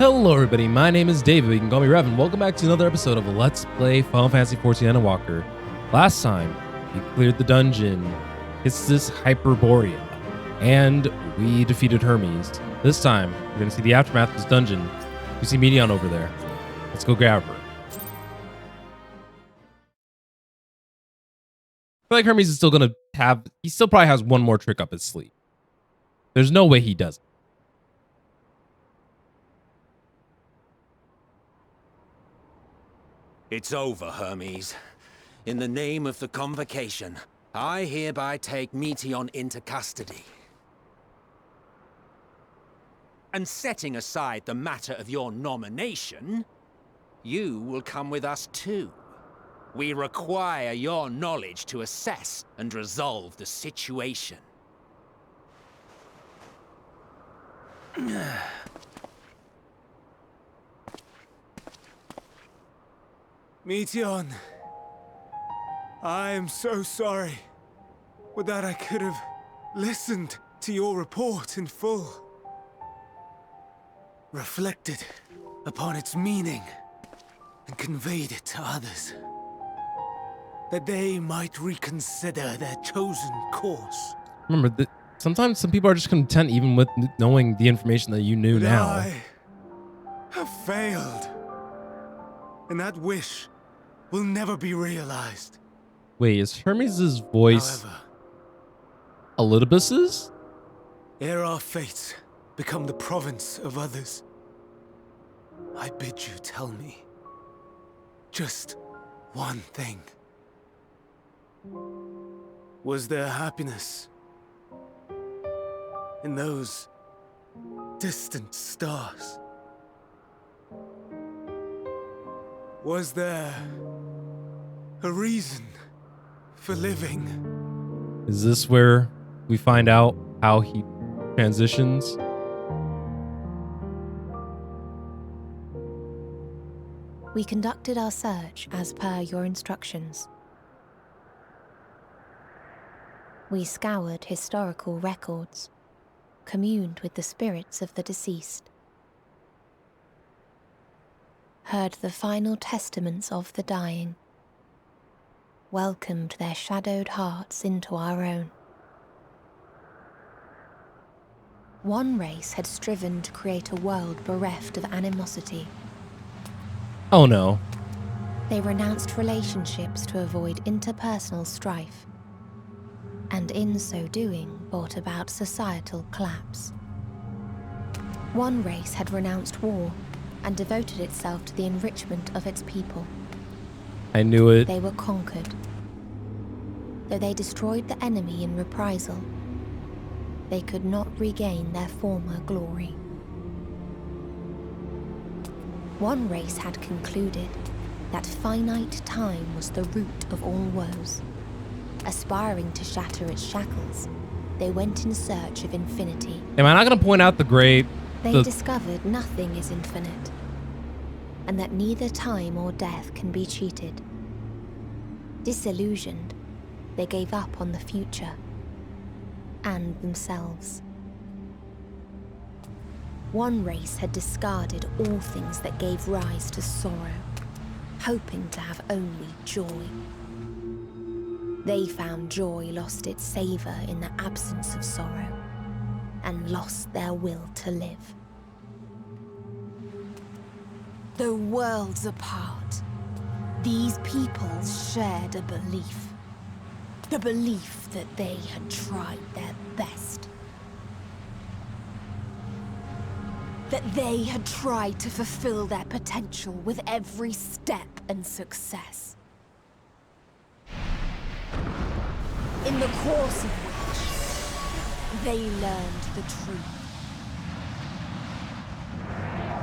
Hello everybody, my name is David, you can call me Rev, and welcome back to another episode of Let's Play Final Fantasy XIV Endwalker. Last time, we cleared the dungeon, Hissus Hyperborea, and we defeated Hermes. This time, we're going to see the aftermath of this dungeon. We see Medion over there. Let's go grab her. I feel like Hermes is still going to have, he still probably has one more trick up his sleeve. There's no way he doesn't. It's over, Hermes. In the name of the Convocation, I hereby take Meteion into custody. And setting aside the matter of your nomination, you will come with us too. We require your knowledge to assess and resolve the situation. Meteion, I am so sorry. Would that I could have listened to your report in full. Reflected upon its meaning and conveyed it to others. That they might reconsider their chosen course. Remember, that sometimes some people are just content even with knowing the information that you knew But now. I have failed. And that wish will never be realized. Wait, is Hermes' voice However, Elidibus's? ere our fates become the province of others, I bid you tell me just one thing. Was there happiness in those distant stars? Was there a reason for living? Is this where we find out how he transitions? We conducted our search as per your instructions. We scoured historical records, communed with the spirits of the deceased, heard the final testaments of the dying, welcomed their shadowed hearts into our own. One race had striven to create a world bereft of animosity. Oh no. They renounced relationships to avoid interpersonal strife, and in so doing brought about societal collapse. One race had renounced war and devoted itself to the enrichment of its people. I knew it. They were conquered. Though they destroyed the enemy in reprisal, they could not regain their former glory. One race had concluded that finite time was the root of all woes. Aspiring to shatter its shackles, they went in search of infinity. Am I not going to point out the great... They discovered nothing is infinite, and that neither time or death can be cheated. Disillusioned, they gave up on the future and themselves. One race had discarded all things that gave rise to sorrow, hoping to have only joy. They found joy lost its savor in the absence of sorrow, and lost their will to live. Though worlds apart, these peoples shared a belief. The belief that they had tried their best. That they had tried to fulfill their potential with every step and success. In the course of which they learned the truth.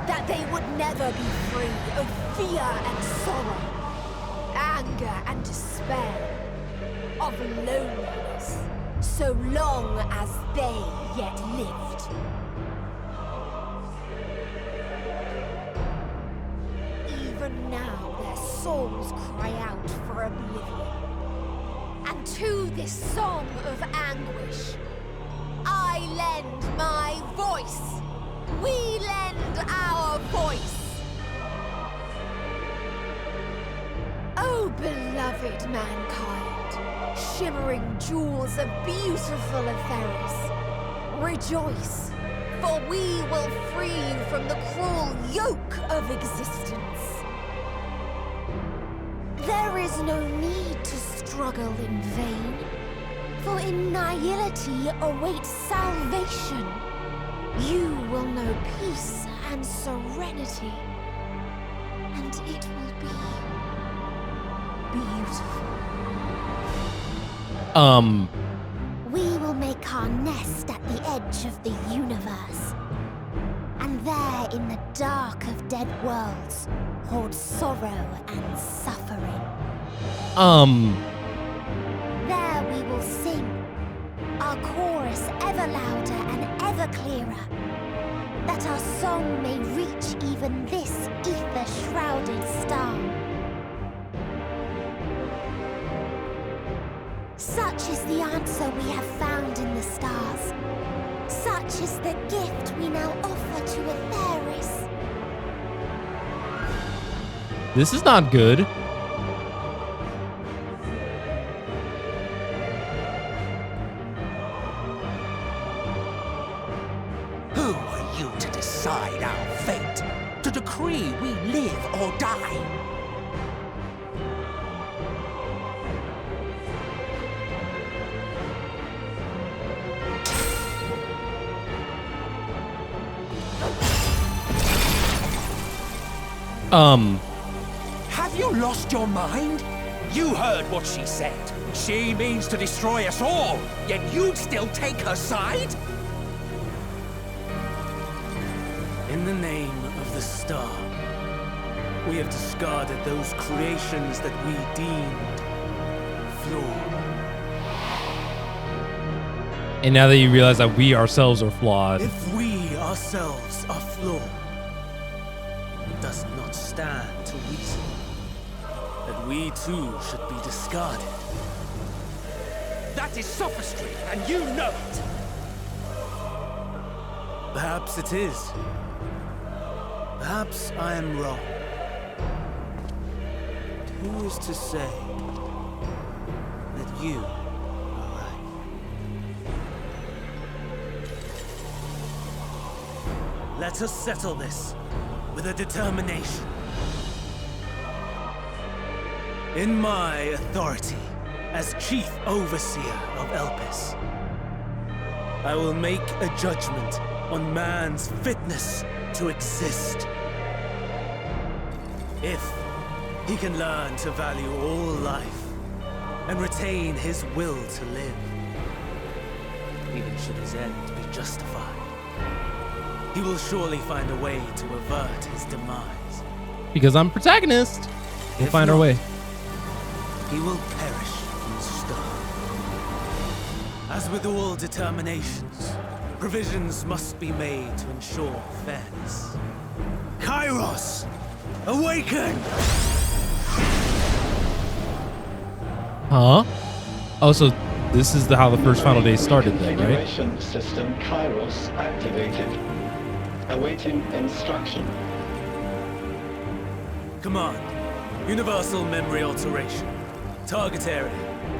That they would never be free of fear and sorrow, anger and despair, of loneliness, so long as they yet lived. Even now their souls cry out for oblivion. And to this song of anguish, I lend my voice. We lend our voice. mankind, shimmering jewels of beautiful Etheris. Rejoice, for we will free you from the cruel yoke of existence. There is no need to struggle in vain, for in nihility awaits salvation. You will know peace and serenity, and it will be beautiful. We will make our nest at the edge of the universe, and there in the dark of dead worlds hold sorrow and suffering. There we will sing, our chorus ever louder and ever clearer, that our song may reach even this ether-shrouded star. Such is the answer we have found in the stars. Such is the gift we now offer to Etheris. This is not good. Who are you to decide our fate? To decree we live or die? Have you lost your mind? You heard what she said. She means to destroy us all, yet you'd still take her side? In the name of the star, we have discarded those creations that we deemed flawed. And now that you realize that we ourselves are flawed. If we ourselves are flawed, it does not stand to reason that we too should be discarded. That is sophistry, and you know it. Perhaps it is. Perhaps I am wrong. But who is to say that you are right? Let us settle this with a determination. In my authority as Chief Overseer of Elpis, I will make a judgment on man's fitness to exist. If he can learn to value all life and retain his will to live, even should his end be justified, he will surely find a way to avert his demise. Because I'm protagonist. We'll If find our not, way. He will perish in stone. As with all determinations, provisions must be made to ensure fairness. Kairos! Awaken! Huh? Oh, so this is how the first final day started then, right? Configuration system Kairos activated. Awaiting instruction. Command. Universal memory alteration. Target area.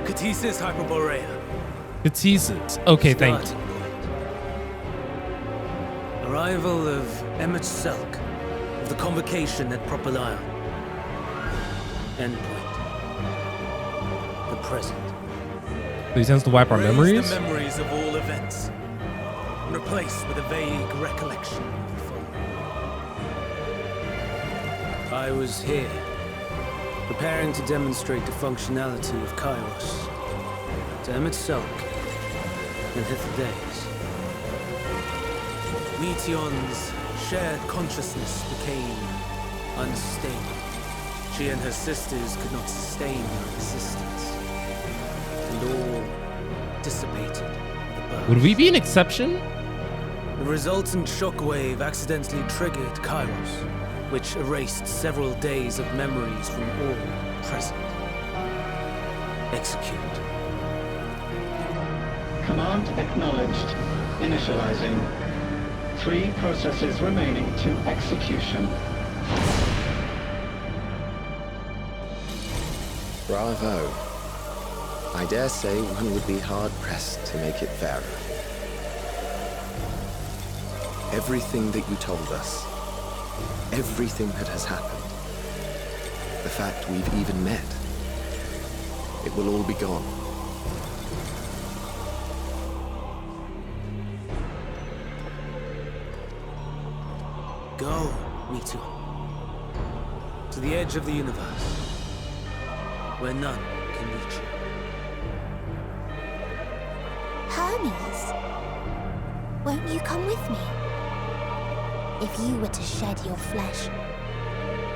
Catesis Hyperborea. Catesis. Okay, thank you. Starting point. Arrival of Emmett Selk of the convocation at Propylion. Endpoint. The present. So he tends to wipe our Erase memories? the memories of all events. And replace with a vague recollection of the following. I was here, preparing to demonstrate the functionality of Kairos to Emmett Selk and Hitherdays. Meteon's shared consciousness became unstable. She and her sisters could not sustain their existence, and all dissipated with the birth. Would we be an exception? The resultant shockwave accidentally triggered Kairos, which erased several days of memories from all present. Execute. Command acknowledged. Initializing. 3 processes remaining to execution. Bravo. I dare say one would be hard-pressed to make it fairer. Everything that you told us, everything that has happened, the fact we've even met, it will all be gone. Go, Meteor. To the edge of the universe, where none can reach you. Hermes, won't you come with me? If you were to shed your flesh,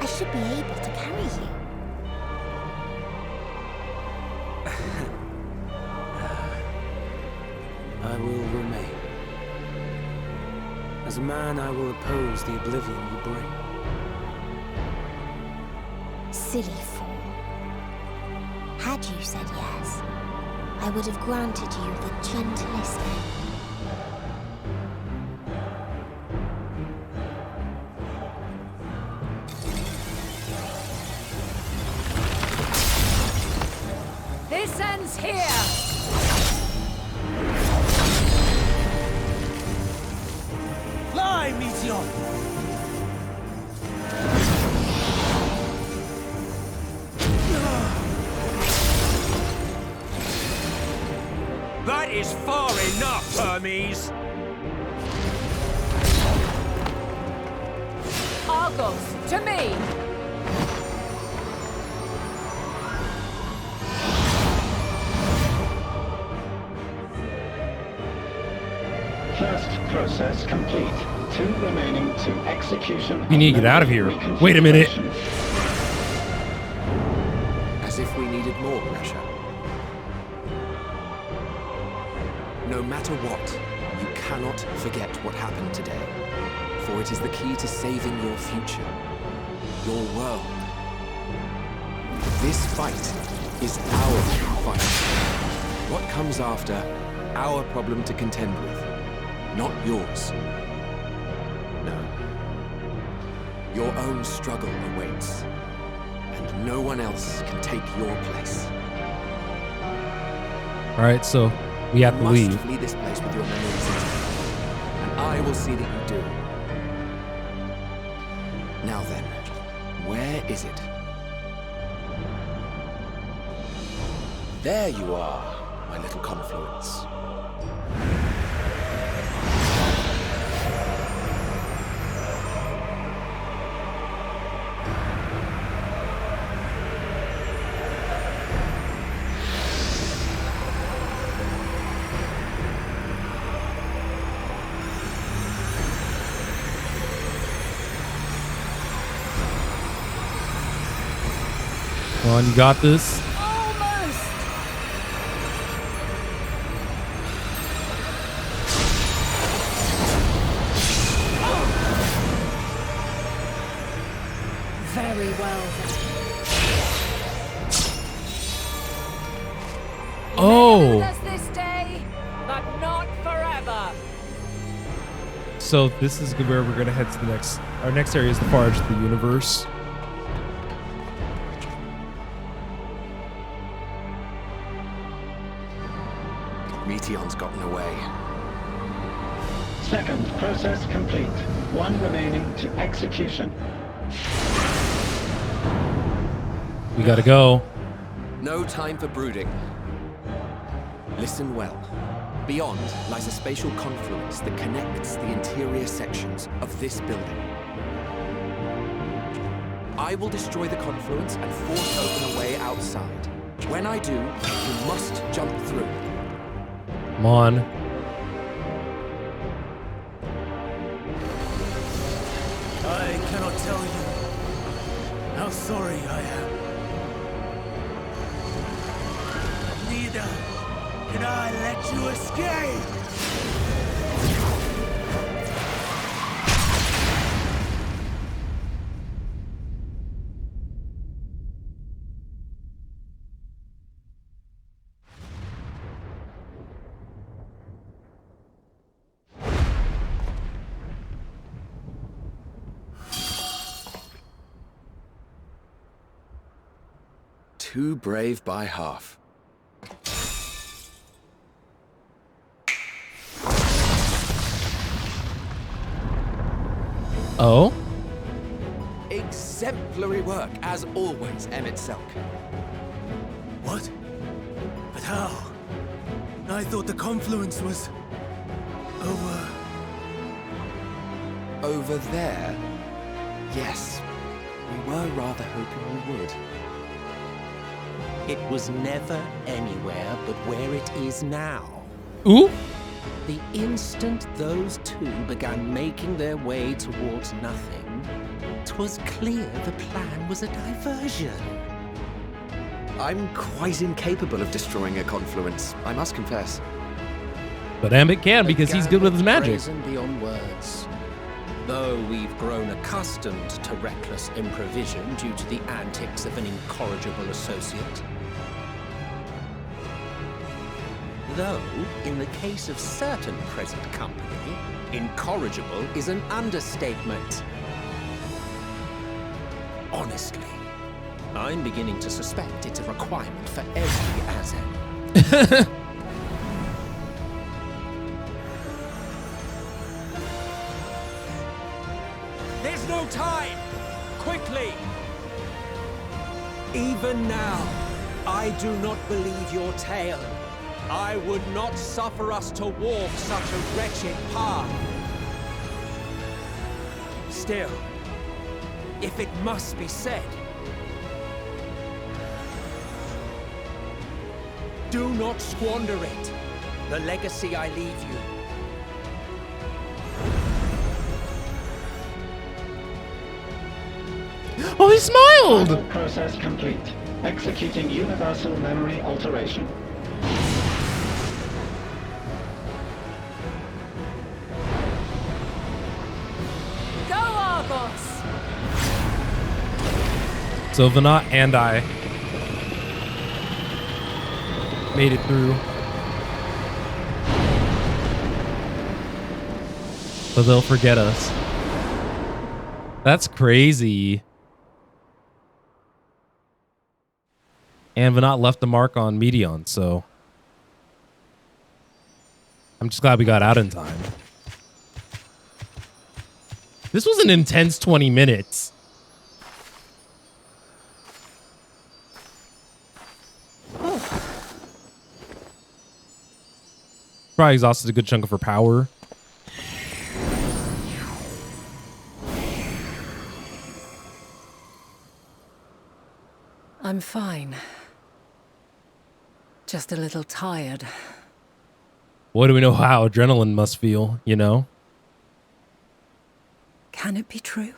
I should be able to carry you. I will remain. As a man, I will oppose the oblivion you bring. Silly fool. Had you said yes, I would have granted you the gentlest end. This ends here! Fly, Meteor! That is far enough, Hermes! Argos, to me! First process complete. 2 remaining to execution. We need to get out of here. Wait a minute. As if we needed more pressure. No matter what, you cannot forget what happened today. For it is the key to saving your future. Your world. This fight is our fight. What comes after, our problem to contend with. Not yours. No. Your own struggle awaits. And no one else can take your place. All right, so we have to You leave. must flee this place with your memories intact. And I will see that you do. Now then, where is it? There you are, my little confluence. Come on, you got this. Almost! Very well then. Oh. Us this day, but not forever. So this is where we're gonna head to the next. Our next area is the far edge of the universe. Meteon's gotten away. Second process complete. 1 remaining to execution. We gotta go. No time for brooding. Listen well. Beyond lies a spatial confluence that connects the interior sections of this building. I will destroy the confluence and force open a way outside. When I do, you must jump through. Come on. I cannot tell you how sorry I am. Neither can I let you escape! Too brave by half. Oh? Exemplary work, as always, Emmett Selk. What? But how? I thought the confluence was... Over there? Yes. We were rather hoping we would. It was never anywhere but where it is now. Ooh? The instant those two began making their way towards nothing, 'twas clear the plan was a diversion. I'm quite incapable of destroying a confluence, I must confess. But Emmett can because he's good with his magic. Brazen beyond words. Though we've grown accustomed to reckless improvisation due to the antics of an incorrigible associate. Though, in the case of certain present company, incorrigible is an understatement. Honestly, I'm beginning to suspect it's a requirement for every Azen. There's no time! Quickly! Even now, I do not believe your tale. I would not suffer us to walk such a wretched path. Still, if it must be said, do not squander it. The legacy I leave you. Oh, he smiled! Vital process complete. Executing universal memory alteration. Go, Argos! So Venat and I made it through. But they'll forget us. That's crazy. And Venat left a mark on Medion, so I'm just glad we got out in time. This was an intense 20 minutes. Probably exhausted a good chunk of her power. I'm fine. Just a little tired. What do we know how adrenaline must feel, you know? Can it be true?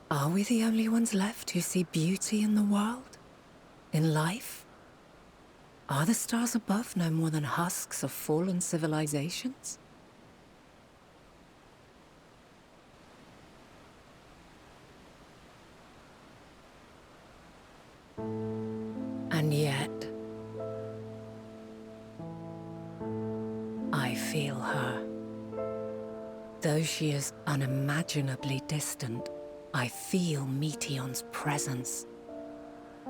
Are we the only ones left who see beauty in the world? In life? Are the stars above no more than husks of fallen civilizations? And yet, I feel her. Though she is unimaginably distant, I feel Meteon's presence,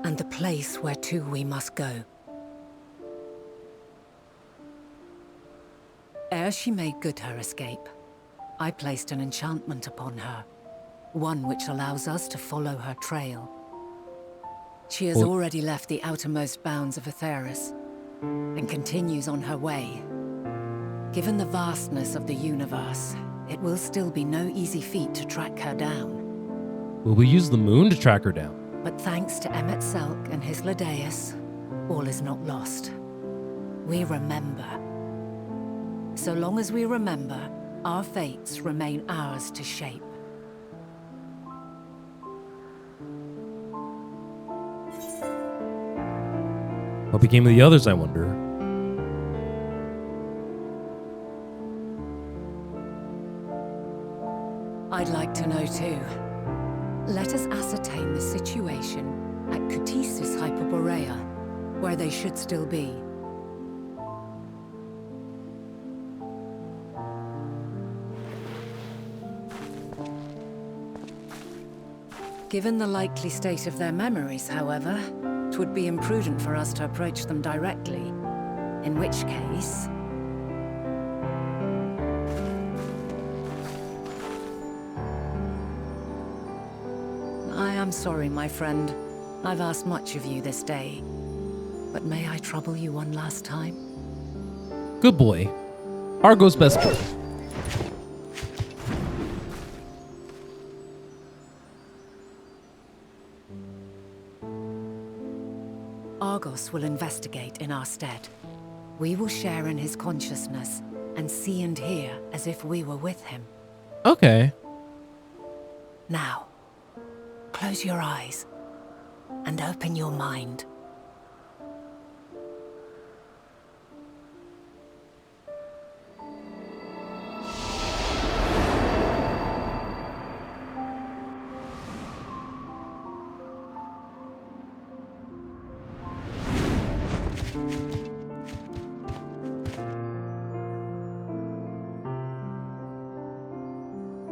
and the place where to we must go. Ere she made good her escape, I placed an enchantment upon her, one which allows us to follow her trail. She has already left the outermost bounds of Aetheris, and continues on her way. Given the vastness of the universe, it will still be no easy feat to track her down. Will we use the moon to track her down? But thanks to Emmett Selk and his Ladeus, all is not lost. We remember. So long as we remember, our fates remain ours to shape. What became of the others, I wonder? I'd like to know too. Let us ascertain the situation at Cutisis Hyperborea, where they should still be. Given the likely state of their memories, however, it would be imprudent for us to approach them directly. In which case... am sorry, my friend. I've asked much of you this day. But may I trouble you one last time? Good boy. Argo's best boy. Argos will investigate in our stead. We will share in his consciousness and see and hear as if we were with him. Okay. Now, close your eyes and open your mind.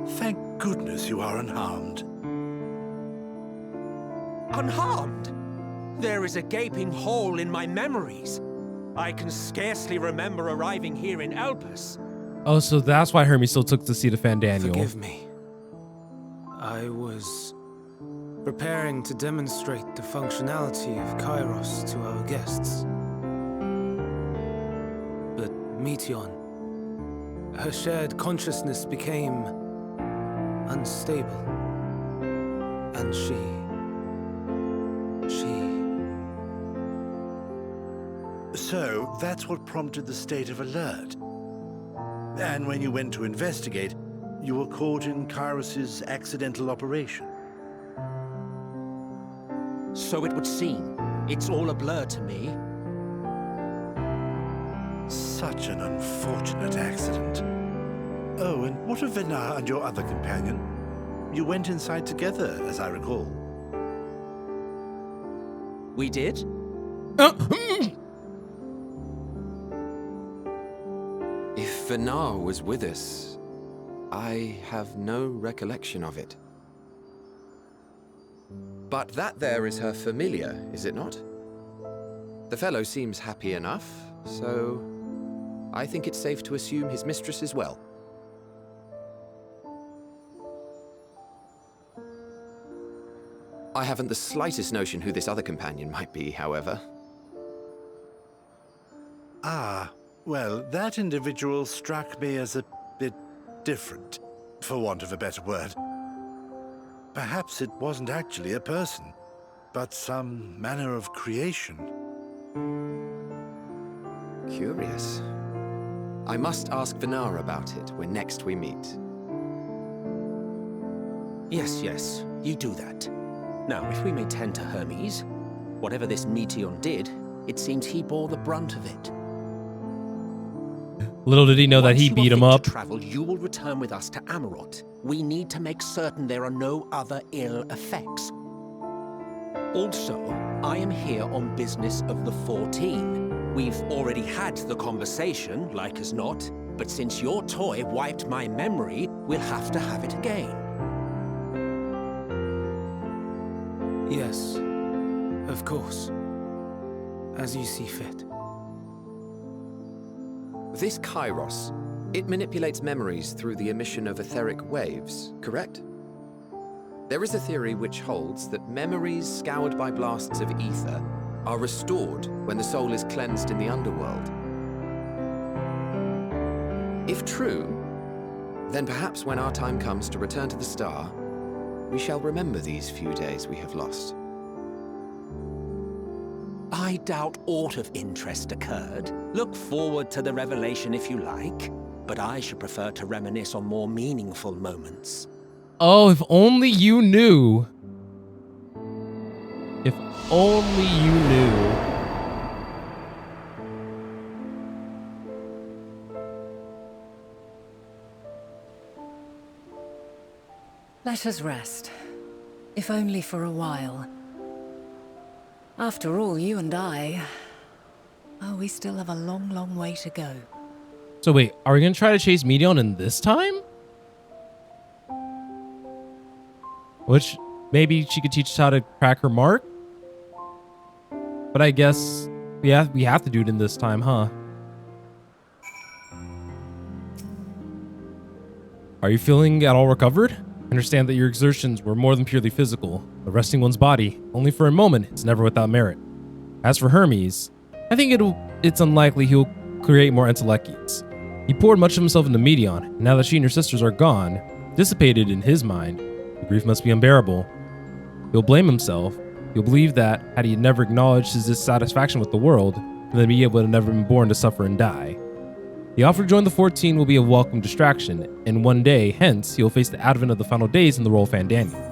Thank goodness you are unharmed. Unharmed? There is a gaping hole in my memories. I can scarcely remember arriving here in Elpis. Oh, so that's why Hermes still took the seat of Fandaniel. Forgive me. I was preparing to demonstrate the functionality of Kairos to our guests. But Meteon, her shared consciousness became unstable. And she... So, that's what prompted the state of alert. And when you went to investigate, you were caught in Kairos' accidental operation. So it would seem. It's all a blur to me. Such an unfortunate accident. Oh, and what of Venar and your other companion? You went inside together, as I recall. We did? If Venar was with us, I have no recollection of it. But that there is her familiar, is it not? The fellow seems happy enough, so I think it's safe to assume his mistress as well. I haven't the slightest notion who this other companion might be, however. Ah, well, that individual struck me as a bit different, for want of a better word. Perhaps it wasn't actually a person, but some manner of creation. Curious. I must ask Venar about it when next we meet. Yes, you do that. Now, if we may tend to Hermes, whatever this Meteon did, it seems he bore the brunt of it. Little did he know that he beat him up. To travel, you will return with us to Amarot. We need to make certain there are no other ill effects. Also, I am here on business of the 14. We've already had the conversation, like as not, but since your toy wiped my memory, we'll have to have it again. Yes, of course. As you see fit. This Kairos, it manipulates memories through the emission of etheric waves, correct? There is a theory which holds that memories scoured by blasts of ether are restored when the soul is cleansed in the underworld. If true, then perhaps when our time comes to return to the star, we shall remember these few days we have lost. I doubt aught of interest occurred. Look forward to the revelation if you like, but I should prefer to reminisce on more meaningful moments. Oh, if only you knew. If only you knew. Let us rest, if only for a while. After all, you and I... Oh, we still have a long, long way to go. So wait, are we gonna try to chase Meteon in this time? Which, maybe she could teach us how to crack her mark? But I guess, yeah, we have to do it in this time, huh? Are you feeling at all recovered? Understand that your exertions were more than purely physical. Arresting one's body, only for a moment, is never without merit. As for Hermes, I think it's unlikely he'll create more Endwalkers. He poured much of himself into Medion, and now that she and her sisters are gone, dissipated in his mind, the grief must be unbearable. He'll blame himself. He'll believe that, had he never acknowledged his dissatisfaction with the world, then he would have never been born to suffer and die. The offer to join the 14 will be a welcome distraction, and one day, hence, he will face the advent of the final days in the role of Fandaniel.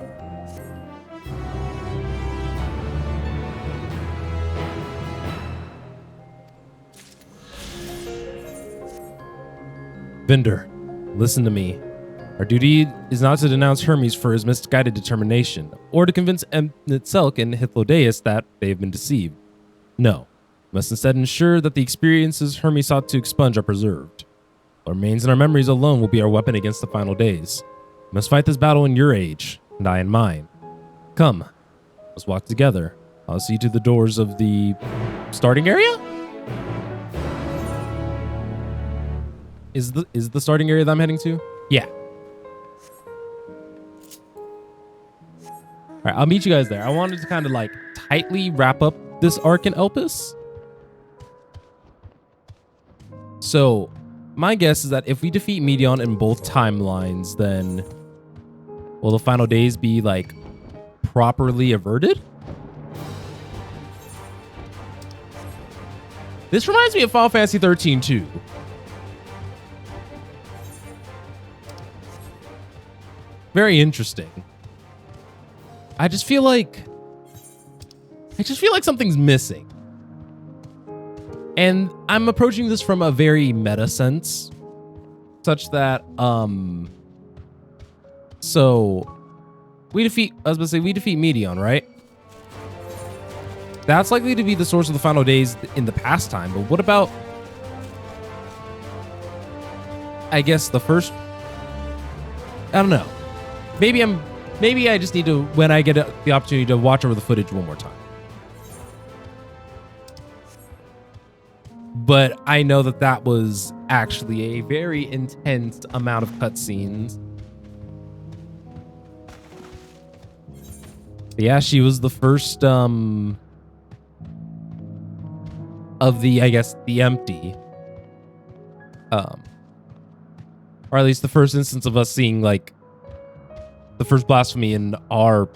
Vinder, listen to me. Our duty is not to denounce Hermes for his misguided determination, or to convince Nitselk and Hythlodaeus that they have been deceived. No, we must instead ensure that the experiences Hermes sought to expunge are preserved. What remains in our memories alone will be our weapon against the final days. We must fight this battle in your age, and I in mine. Come, let's walk together. I'll see you to the doors of the starting area? Is the starting area that I'm heading to? Yeah. All right, I'll meet you guys there. I wanted to kind of like tightly wrap up this arc in Elpis. So my guess is that if we defeat Medion in both timelines, then will the final days be like properly averted? This reminds me of Final Fantasy 13 too. Very interesting. I just feel like something's missing. And I'm approaching this from a very meta sense, such that so we defeat Medion, right? That's likely to be the source of the final days in the past time, but what about, I guess, the first, I don't know. Maybe I just need to, when I get the opportunity, to watch over the footage one more time. But I know that was actually a very intense amount of cutscenes. Yeah, she was the first of the, I guess, the empty. Or at least the first instance of us seeing like the first blasphemy in our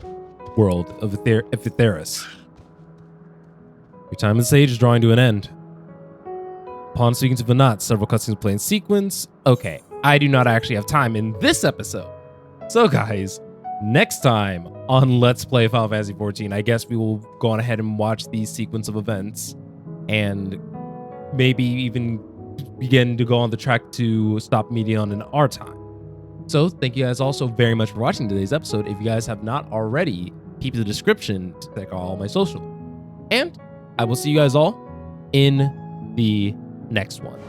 world of Epheteris. Your time in the sage is drawing to an end. Upon speaking to Vanat, several cutscenes play in sequence. Okay, I do not actually have time in this episode. So guys, next time on Let's Play Final Fantasy XIV, I guess we will go on ahead and watch these sequence of events and maybe even begin to go on the track to stop Medion in our time. So thank you guys also very much for watching today's episode. If you guys have not already, keep the description to check all my social. And I will see you guys all in the next one.